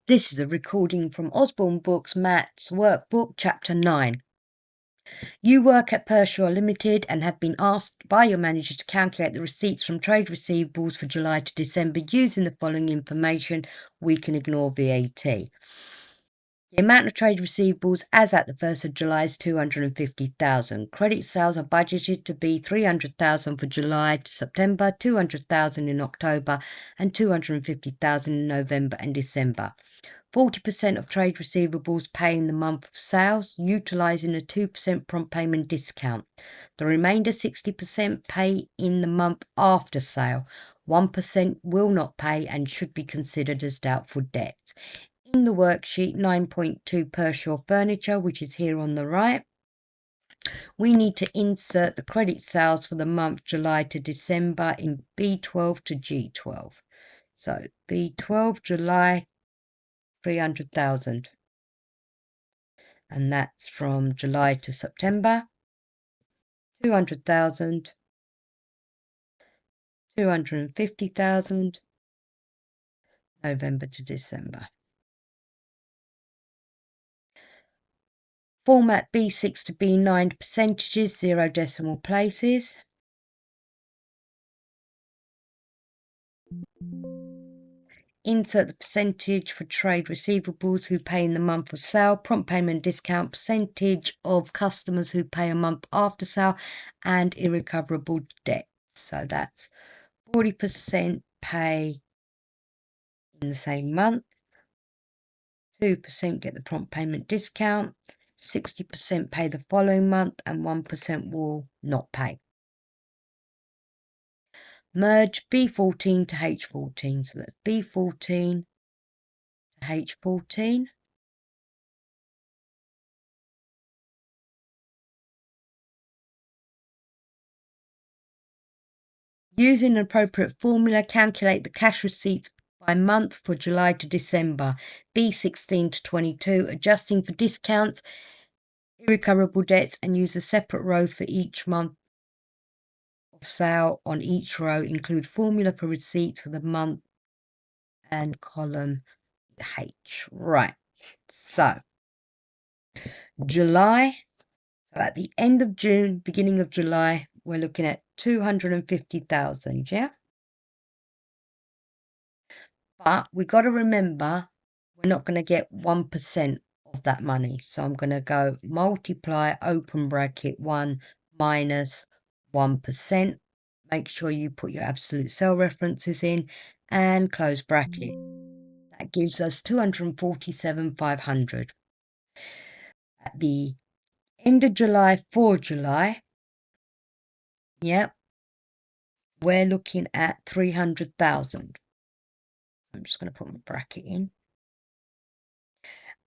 This is a recording from Osborne Books Maths Workbook Chapter 9. You work at Pershore Limited and have been asked by your manager to calculate the receipts from trade receivables for July to December using the following information. We can ignore VAT. The amount of trade receivables as at the 1st of July is 250,000. Credit sales are budgeted to be 300,000 for July to September, 200,000 in October, and 250,000 in November and December. 40% of trade receivables pay in the month of sales, utilising a 2% prompt payment discount. The remainder 60% pay in the month after sale. 1% will not pay and should be considered as doubtful debts. In the worksheet 9.2 Pershore furniture, which is here on the right, we need to insert the credit sales for the month July to December in B12 to G12. So B12 July 300,000, and that's from July to September. 200,000, 250,000, November to December. Format B6 to B9 percentages, 0 decimal places. Insert the percentage for trade receivables who pay in the month of sale, prompt payment discount, percentage of customers who pay a month after sale, and irrecoverable debts. So that's 40% pay in the same month, 2% get the prompt payment discount, 60% pay the following month, and 1% will not pay. Merge B14 to H14, so that's B14 to H14. Using an appropriate formula, calculate the cash receipts by month for July to December, B16 to 22, adjusting for discounts, irrecoverable debts, and use a separate row for each month of sale. On each row, include formula for receipts for the month and column H. Right, so July, so at the end of June, beginning of July, we're looking at 250,000, yeah? But we've got to remember, we're not going to get 1% of that money. So I'm going to go multiply, open bracket, 1 minus 1%. Make sure you put your absolute cell references in and close bracket. That gives us 247,500. At the end of July, for July, yep, we're looking at 300,000. I'm just going to put my bracket in.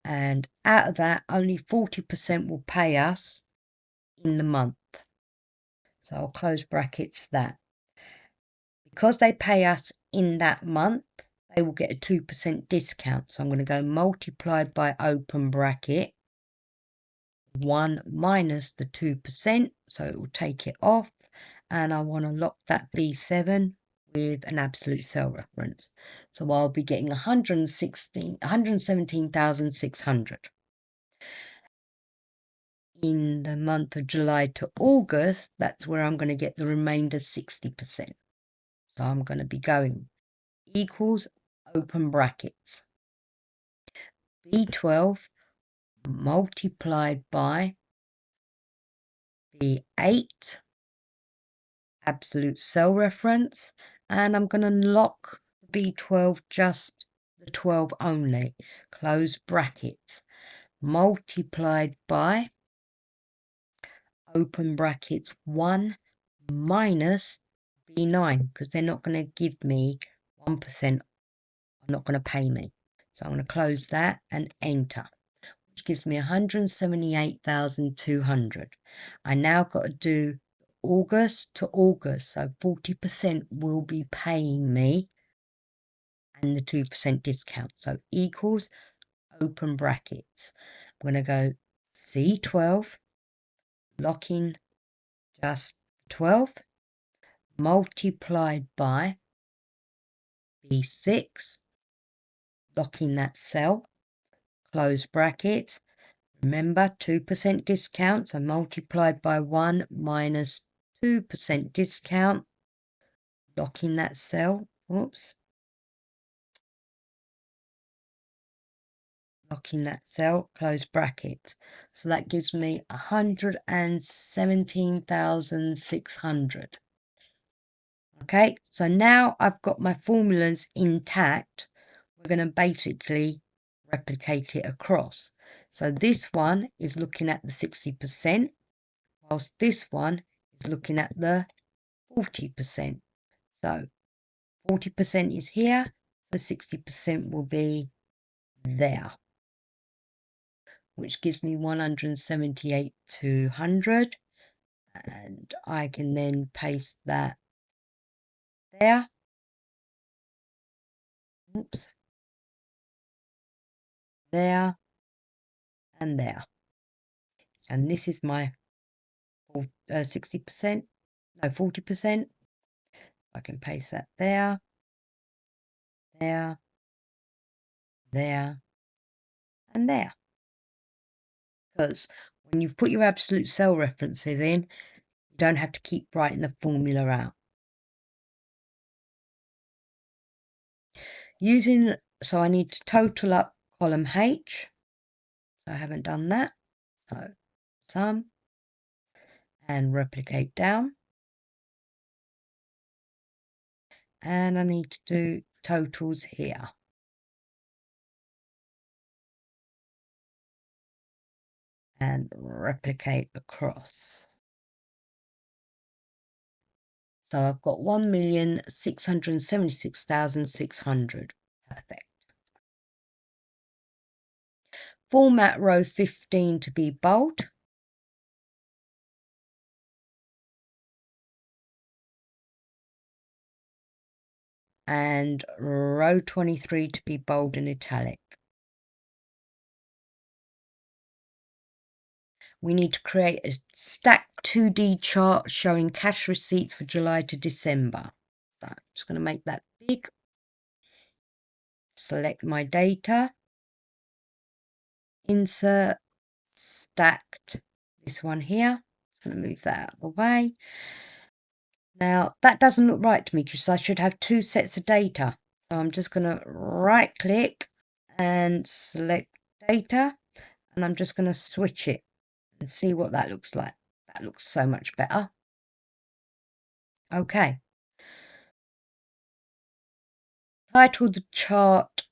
And out of that, only 40% will pay us in the month. So I'll close brackets that. Because they pay us in that month, they will get a 2% discount. So I'm going to go multiplied by open bracket, 1 minus the 2%. So it will take it off. And I want to lock that B7 with an absolute cell reference. So I'll be getting 117,600. In the month of July to August, that's where I'm going to get the remainder 60%. So I'm going to be going equals open brackets, B12 multiplied by the 8 absolute cell reference, and I'm going to lock B12 just the 12 only, close brackets, multiplied by open brackets 1 minus B9, because they're not going to give me 1%, are not going to pay me. So I'm going to close that and enter, which gives me 178,200. I now got to do August to August, so 40% will be paying me and the 2% discount. So equals open brackets. I'm going to go C12, locking just 12, multiplied by B6 locking that cell, close brackets. Remember, 2% discount, so multiplied by 1 minus 2% discount, locking that cell, whoops, locking that cell, close brackets. So that gives me 117,600. Okay, so now I've got my formulas intact. We're going to basically replicate it across. So this one is looking at the 60%, whilst this one is looking at the 40%. So 40% is here, so 60% will be there, which gives me 178,200. And I can then paste that there. Oops. There and there. And this is my 60%, no, 40%. I can paste that there, there, there, and there. Because when you've put your absolute cell references in, you don't have to keep writing the formula out. So I need to total up column H. So I haven't done that. So sum and replicate down. And I need to do totals here. And replicate across. So I've got 1,676,600. Perfect. Format row 15 to be bold. And row 23 to be bold and italic. We need to create a stacked 2D chart showing cash receipts for July to December. So I'm just going to make that big. Select my data. Insert, stacked, this one here. Just going to move that out of the way. Now, that doesn't look right to me because I should have two sets of data. So I'm just going to right click and select data. And I'm just going to switch it and see what that looks like. That looks so much better. Okay. Title the chart,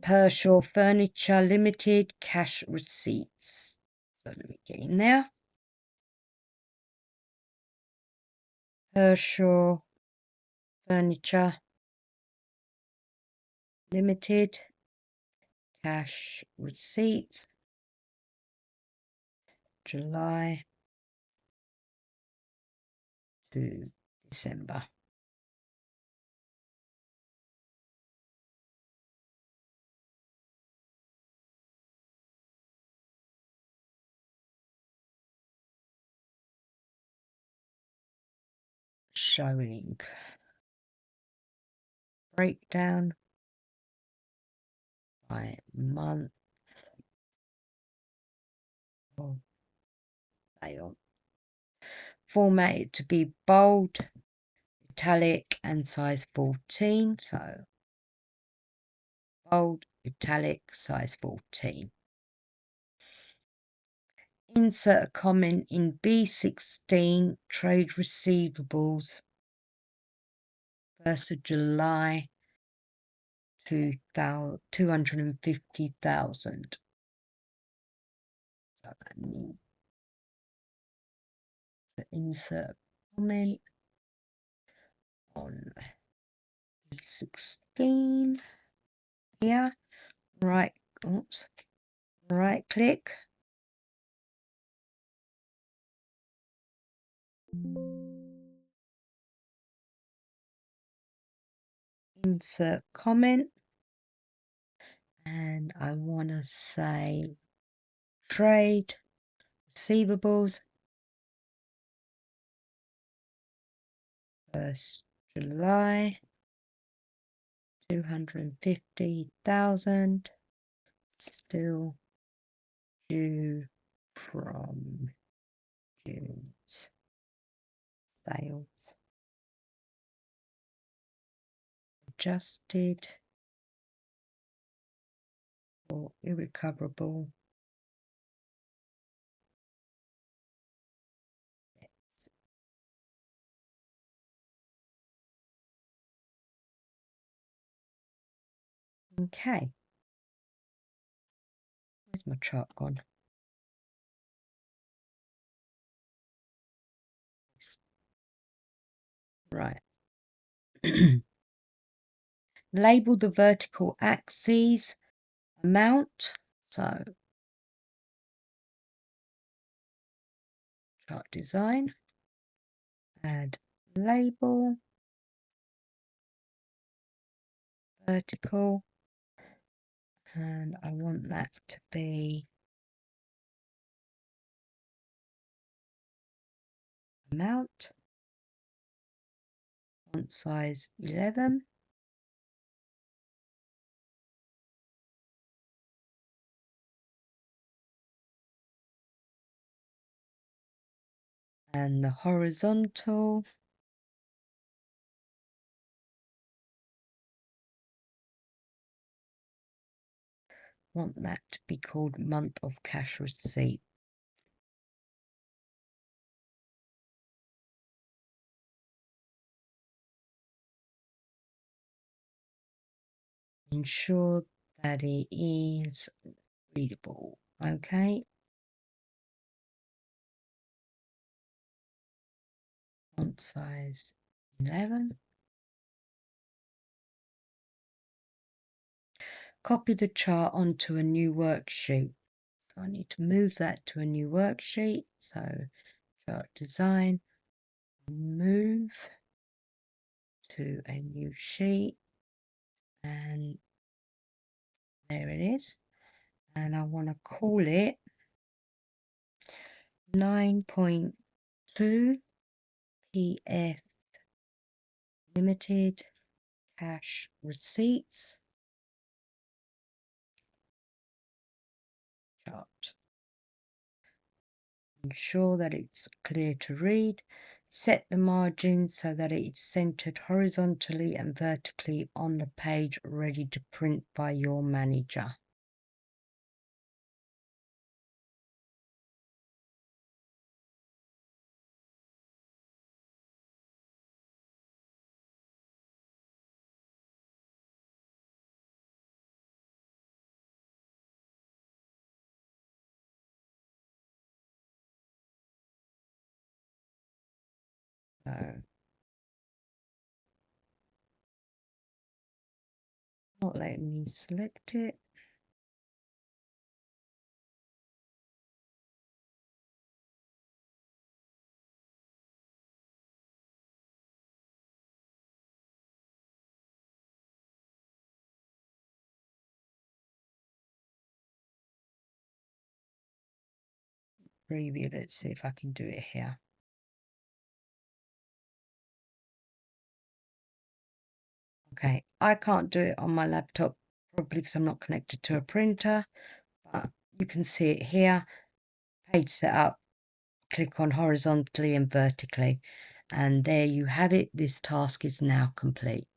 Pershore Furniture Limited, cash receipts. So let me get in there. Pershore Furniture Limited, cash receipts, July to December. Showing breakdown by month of sale. Format it to be bold, italic and size 14. So bold, italic, size 14. Insert a comment in B16, trade receivables, 1st of July, 250,000. So I need to insert a comment on B16 here. Right click. Insert comment. And I want to say trade receivables, 1st July 250,000 still due from June's sales. Adjusted for irrecoverable debts. Okay. Where's my chart gone? Right. Label the vertical axes amount. So chart design, add label, vertical, and I want that to be amount, font size 11. And the horizontal, want that to be called month of cash receipt. Ensure that it is readable. Okay. Font size 11. Copy the chart onto a new worksheet. So I need to move that to a new worksheet. So chart design, move to a new sheet, and there it is. And I want to call it 9.2 PF Limited Cash Receipts chart. Ensure that it's clear to read. Set the margin so that it's centered horizontally and vertically on the page, ready to print by your manager. So, not letting me select it. Preview, let's see if I can do it here. Okay, I can't do it on my laptop, probably because I'm not connected to a printer, but you can see it here. Page setup, click on horizontally and vertically, and there you have it. This task is now complete.